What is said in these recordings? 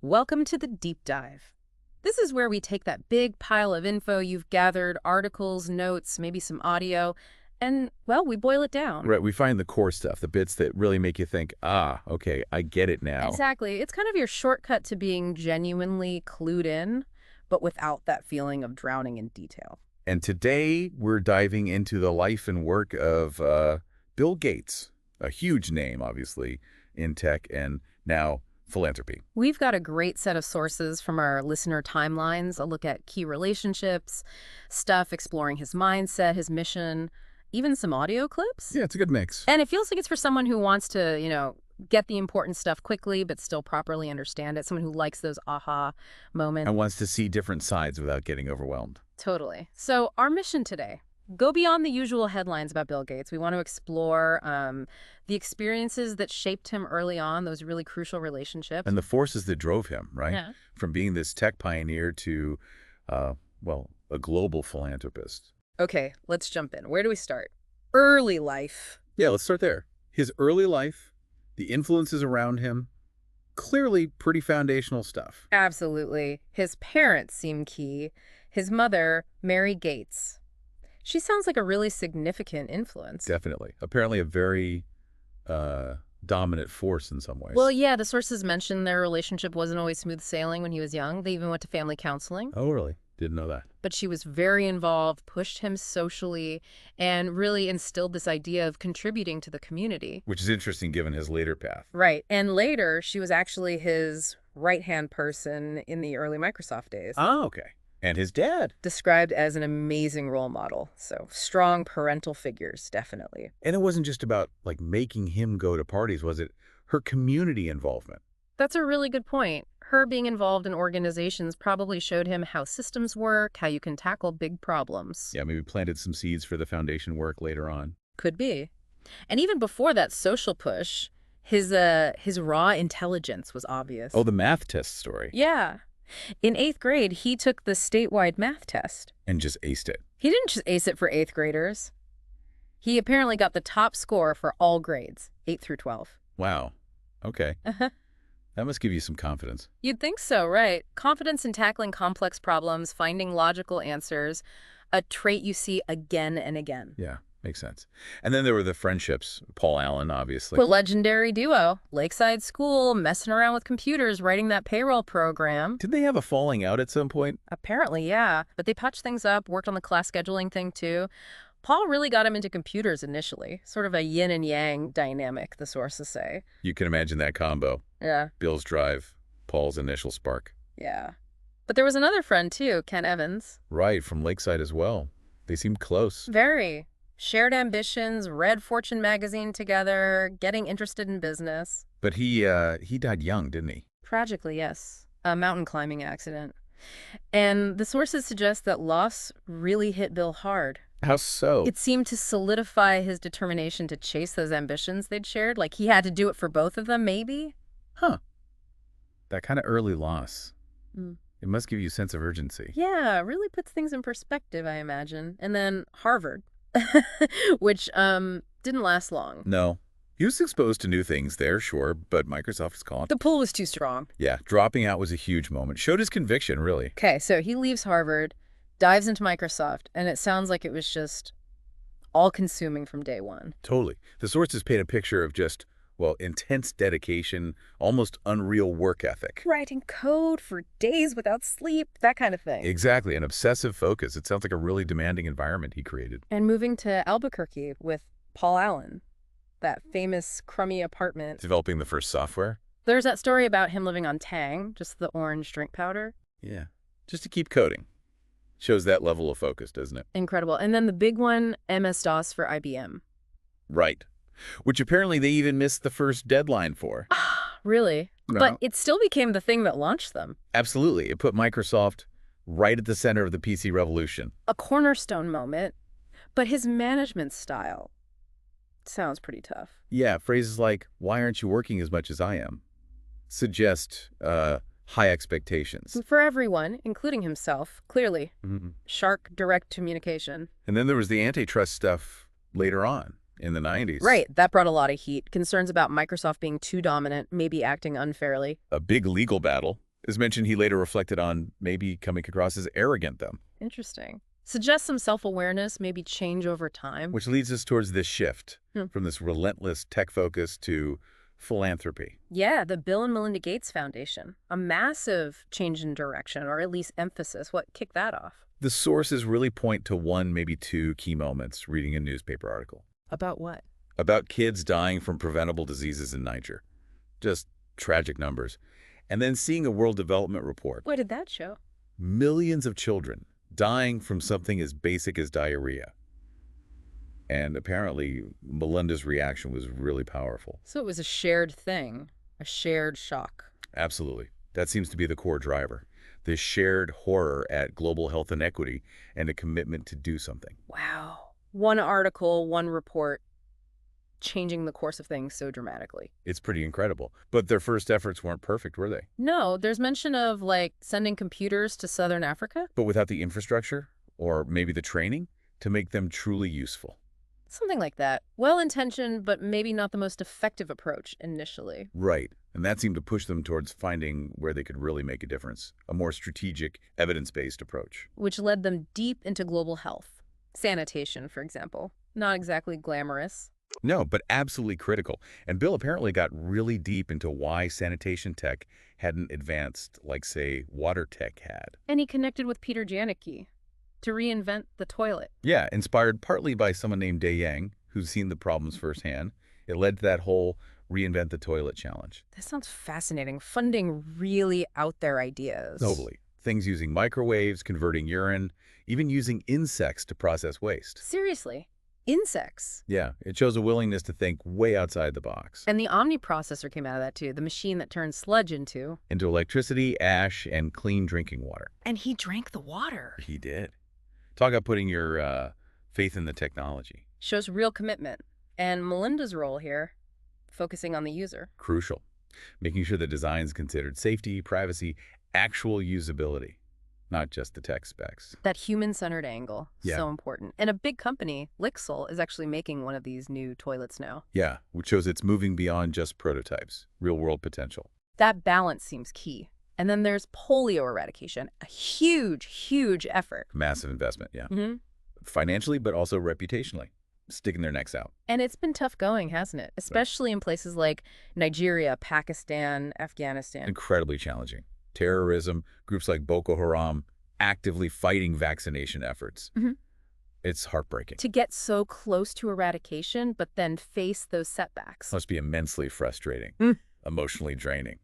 Welcome to the Deep Dive. This is where we take that big pile of info you've gathered, articles, notes, maybe some audio, and, well, we boil it down. Right, we find the core stuff, the bits that really make you think, okay, I get it now. Exactly. It's kind of your shortcut to being genuinely clued in, but without that feeling of drowning in detail. And today, we're diving into the life and work of Bill Gates, a huge name, obviously, in tech and now philanthropy. We've got a great set of sources from our listener timelines, a look at key relationships, stuff exploring his mindset, his mission, even some audio clips. Yeah, it's a good mix. And it feels like it's for someone who wants to, get the important stuff quickly, but still properly understand it. Someone who likes those aha moments. And wants to see different sides without getting overwhelmed. Totally. So our mission today, go beyond the usual headlines about Bill Gates. We want to explore the experiences that shaped him early on, those really crucial relationships. And the forces that drove him, right? Yeah. From being this tech pioneer to, a global philanthropist. Okay, let's jump in. Where do we start? Early life. Yeah, let's start there. His early life, the influences around him, clearly pretty foundational stuff. Absolutely. His parents seem key. His mother, Mary Gates. She sounds like a really significant influence. Definitely. Apparently a very dominant force in some ways. Well, yeah, the sources mention their relationship wasn't always smooth sailing when he was young. They even went to family counseling. Oh, really? Didn't know that. But she was very involved, pushed him socially, and really instilled this idea of contributing to the community. Which is interesting given his later path. Right. And later, she was actually his right-hand person in the early Microsoft days. Oh, okay. And his dad. Described as an amazing role model. So strong parental figures, definitely. And it wasn't just about, making him go to parties, was it? Her community involvement. That's a really good point. Her being involved in organizations probably showed him how systems work, how you can tackle big problems. Yeah, maybe planted some seeds for the foundation work later on. Could be. And even before that social push, his raw intelligence was obvious. Oh, the math test story. Yeah. In 8th grade, he took the statewide math test. And just aced it. He didn't just ace it for 8th graders. He apparently got the top score for all grades, 8 through 12. Wow. Okay. Uh-huh. That must give you some confidence. You'd think so, right? Confidence in tackling complex problems, finding logical answers, a trait you see again and again. Yeah, makes sense. And then there were the friendships. Paul Allen, obviously. The legendary duo, Lakeside School, messing around with computers, writing that payroll program. Did they have a falling out at some point? Apparently, yeah. But they patched things up, worked on the class scheduling thing, too. Paul really got him into computers initially. Sort of a yin and yang dynamic, the sources say. You can imagine that combo. Yeah. Bill's drive, Paul's initial spark. Yeah. But there was another friend, too, Ken Evans. Right, from Lakeside as well. They seemed close. Very. Shared ambitions, read Fortune magazine together, getting interested in business. But he died young, didn't he? Tragically, yes. A mountain climbing accident. And the sources suggest that loss really hit Bill hard. How so? It seemed to solidify his determination to chase those ambitions they'd shared. Like he had to do it for both of them, maybe? Huh. That kind of early loss. Mm. It must give you a sense of urgency. Yeah, really puts things in perspective, I imagine. And then Harvard, which didn't last long. No. He was exposed to new things there, sure, but Microsoft is calling. The pull was too strong. Yeah, dropping out was a huge moment. Showed his conviction, really. Okay, so he leaves Harvard, dives into Microsoft, and it sounds like it was just all-consuming from day one. Totally. The sources paint a picture of just, intense dedication, almost unreal work ethic. Writing code for days without sleep, that kind of thing. Exactly, an obsessive focus. It sounds like a really demanding environment he created. And moving to Albuquerque with Paul Allen, that famous crummy apartment. Developing the first software? There's that story about him living on Tang, just the orange drink powder. Yeah, just to keep coding. Shows that level of focus, doesn't it? Incredible. And then the big one, MS-DOS for IBM. Right. Which apparently they even missed the first deadline for. Really? No. But it still became the thing that launched them. Absolutely. It put Microsoft right at the center of the PC revolution. A cornerstone moment. But his management style sounds pretty tough. Yeah, phrases like, "Why aren't you working as much as I am?" suggest high expectations. For everyone, including himself, clearly. Mm-hmm. Sharp, direct communication. And then there was the antitrust stuff later on in the 90s. Right, that brought a lot of heat. Concerns about Microsoft being too dominant, maybe acting unfairly. A big legal battle. As mentioned, he later reflected on maybe coming across as arrogant, though, Interesting. Suggests some self-awareness, maybe change over time. which leads us towards this shift Hmm. from this relentless tech focus to philanthropy. Yeah, the Bill and Melinda Gates Foundation. A massive change in direction, or at least emphasis. What kicked that off? The sources really point to one, maybe two key moments reading a newspaper article About what? about kids dying from preventable diseases in Niger. Just tragic numbers. And then seeing a World Development Report. What did that show? Millions of children dying from something as basic as diarrhea. And apparently, Melinda's reaction was really powerful. So it was a shared thing, a shared shock. Absolutely. That seems to be the core driver. This shared horror at global health inequity and a commitment to do something. Wow. One article, one report, changing the course of things so dramatically. It's pretty incredible. But their first efforts weren't perfect, were they? No, there's mention of, like, sending computers to Southern Africa. But without the infrastructure, or maybe the training, to make them truly useful. Something like that. Well-intentioned, but maybe not the most effective approach initially. Right. And that seemed to push them towards finding where they could really make a difference. A more strategic, evidence-based approach. Which led them deep into global health. Sanitation, for example. Not exactly glamorous. No, but absolutely critical. And Bill apparently got really deep into why sanitation tech hadn't advanced like, say, water tech had. And he connected with Peter Janicki to reinvent the toilet. Yeah, inspired partly by someone named Day Yang, who's seen the problems firsthand. It led to that whole reinvent the toilet challenge. That sounds fascinating. Funding really out there ideas. Totally. Things using microwaves, converting urine, even using insects to process waste. Seriously. Insects. Yeah, it shows a willingness to think way outside the box. And the Omni processor came out of that too, the machine that turns sludge into. Into electricity, ash, and clean drinking water. And he drank the water. He did. Talk about putting your faith in the technology. Shows real commitment. And Melinda's role here, focusing on the user. Crucial. Making sure the design's considered safety, privacy, actual usability, not just the tech specs. That human-centered angle, Yeah. so important. And a big company, Lixil, is actually making one of these new toilets now. Yeah, which shows it's moving beyond just prototypes, real-world potential. That balance seems key. And then there's polio eradication, a huge, huge effort. Massive investment, yeah. Mm-hmm. Financially, but also reputationally. Sticking their necks out. And it's been tough going, hasn't it? Especially in places like Nigeria, Pakistan, Afghanistan. Incredibly challenging. Terrorism, groups like Boko Haram, actively fighting vaccination efforts. Mhm. It's heartbreaking. To get so close to eradication, but then face those setbacks. Must be immensely frustrating, Mm. emotionally draining.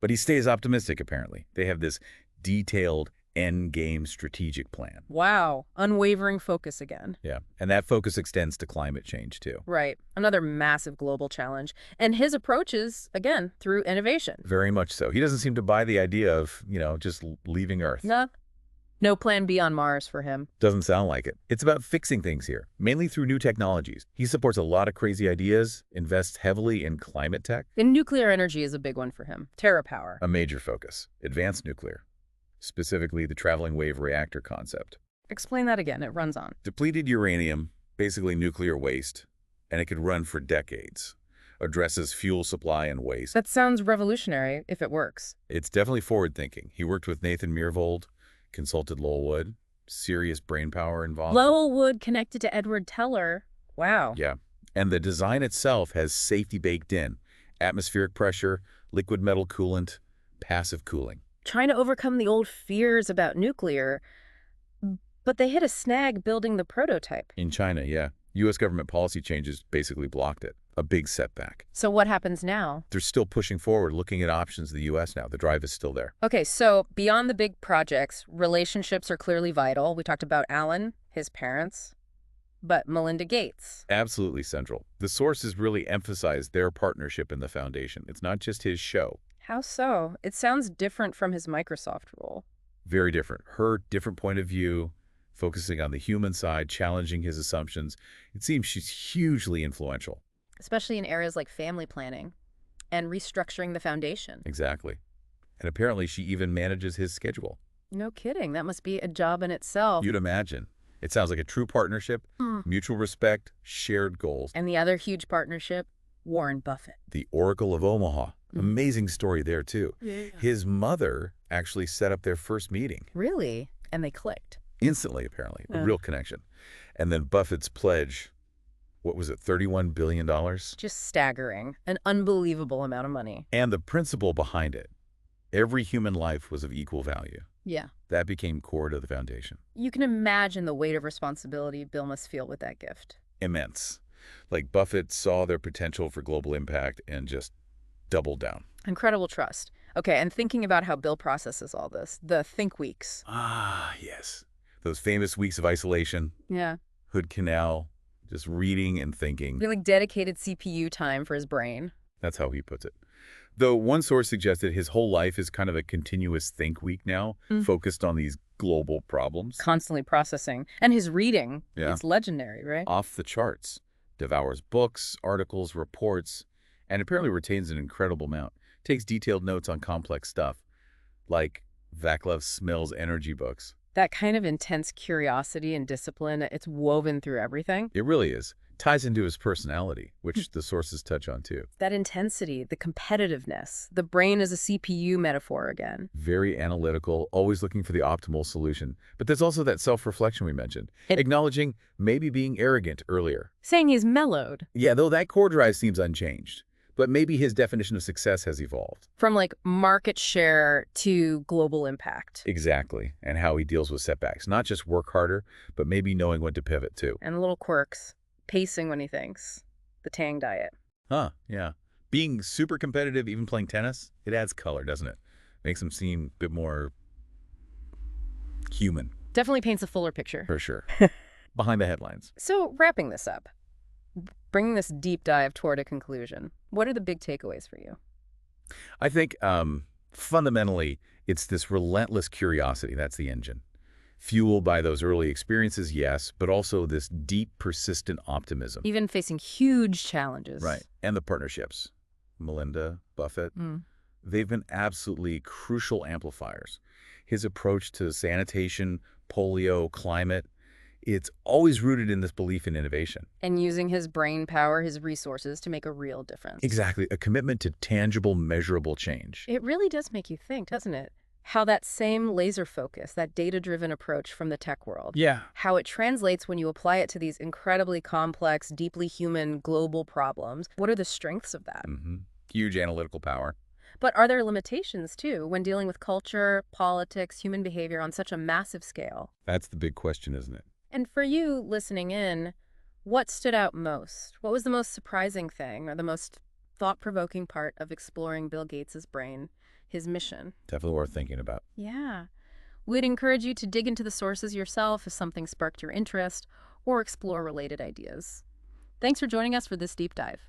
But he stays optimistic, apparently. They have this detailed end-game strategic plan. Wow. Unwavering focus again. Yeah, and that focus extends to climate change, too. Right. Another massive global challenge. And his approach is, again, through innovation. Very much so. He doesn't seem to buy the idea of, just leaving Earth. No plan B on Mars for him. Doesn't sound like it. It's about fixing things here, mainly through new technologies. He supports a lot of crazy ideas, invests heavily in climate tech. And nuclear energy is a big one for him. TerraPower. A major focus. Advanced nuclear. Specifically, the traveling wave reactor concept. Explain that again. It runs on. Depleted uranium, basically nuclear waste, and it could run for decades. Addresses fuel supply and waste. That sounds revolutionary if it works. It's definitely forward-thinking. He worked with Nathan Myhrvold, consulted Lowell Wood. Serious brain power involved. Lowell Wood connected to Edward Teller. Wow. Yeah. And the design itself has safety baked in. Atmospheric pressure, liquid metal coolant, passive cooling. Trying to overcome the old fears about nuclear, but they hit a snag building the prototype. In China, yeah. U.S. government policy changes basically blocked it. A big setback. So what happens now? They're still pushing forward, looking at options in the U.S. now. The drive is still there. Okay, so beyond the big projects, relationships are clearly vital. We talked about Alan, his parents, but Melinda Gates. Absolutely central. The sources really emphasize their partnership in the foundation. It's not just his show. How so? It sounds different from his Microsoft role. Very different. Her different point of view, focusing on the human side, challenging his assumptions. It seems she's hugely influential. Especially in areas like family planning and restructuring the foundation. Exactly. And apparently she even manages his schedule. No kidding. That must be a job in itself. You'd imagine. It sounds like a true partnership, mutual respect, shared goals. And the other huge partnership, Warren Buffett. The Oracle of Omaha. Mhm. Amazing story there, too. Yeah. His mother actually set up their first meeting. Really? And they clicked. Instantly, apparently. A Yeah. real connection. And then Buffett's pledge, what was it, $31 billion? Just staggering. An unbelievable amount of money. And the principle behind it. Every human life was of equal value. Yeah. That became core to the foundation. You can imagine the weight of responsibility Bill must feel with that gift. Immense. Like Buffett saw their potential for global impact and just doubled down. Incredible trust. Okay, and thinking about how Bill processes all this, the think weeks. Ah, yes. Those famous weeks of isolation, Yeah. Hood Canal, just reading and thinking. Really dedicated CPU time for his brain. That's how he puts it. Though one source suggested his whole life is kind of a continuous think week now, focused on these global problems. Constantly processing. And his reading, Yeah. it's legendary, right? Off the charts. Devours books, articles, reports, and apparently retains an incredible amount. Takes detailed notes on complex stuff, like Vaclav Smil's energy books. That kind of intense curiosity and discipline, it's woven through everything. It really is. Ties into his personality, which the sources touch on too. That intensity, the competitiveness, the brain as a CPU metaphor again. Very analytical, always looking for the optimal solution. But there's also that self-reflection we mentioned, acknowledging maybe being arrogant earlier. Saying he's mellowed. Yeah, though that core drive seems unchanged. But maybe his definition of success has evolved. From like market share to global impact. Exactly. And how he deals with setbacks. Not just work harder, but maybe knowing when to pivot too. And little quirks. Pacing when he thinks. The Tang diet. Huh, yeah. Being super competitive, even playing tennis, it adds color, doesn't it? Makes him seem a bit more human. Definitely paints a fuller picture. For sure. Behind the headlines. So wrapping this up, bringing this deep dive toward a conclusion, what are the big takeaways for you? I think fundamentally, it's this relentless curiosity. That's the engine. Fueled by those early experiences, yes, but also this deep, persistent optimism. Even facing huge challenges. Right. And the partnerships. Melinda, Buffett, they've been absolutely crucial amplifiers. His approach to sanitation, polio, climate, it's always rooted in this belief in innovation. And using his brain power, his resources to make a real difference. Exactly. A commitment to tangible, measurable change. It really does make you think, doesn't it? How that same laser focus, that data-driven approach from the tech world, Yeah. how it translates when you apply it to these incredibly complex, deeply human, global problems. What are the strengths of that? Huge analytical power. But are there limitations, too, when dealing with culture, politics, human behavior on such a massive scale? That's the big question, isn't it? And for you listening in, what stood out most? What was the most surprising thing or the most thought-provoking part of exploring Bill Gates' brain, his mission? Definitely worth thinking about. Yeah. We'd encourage you to dig into the sources yourself if something sparked your interest or explore related ideas. Thanks for joining us for this deep dive.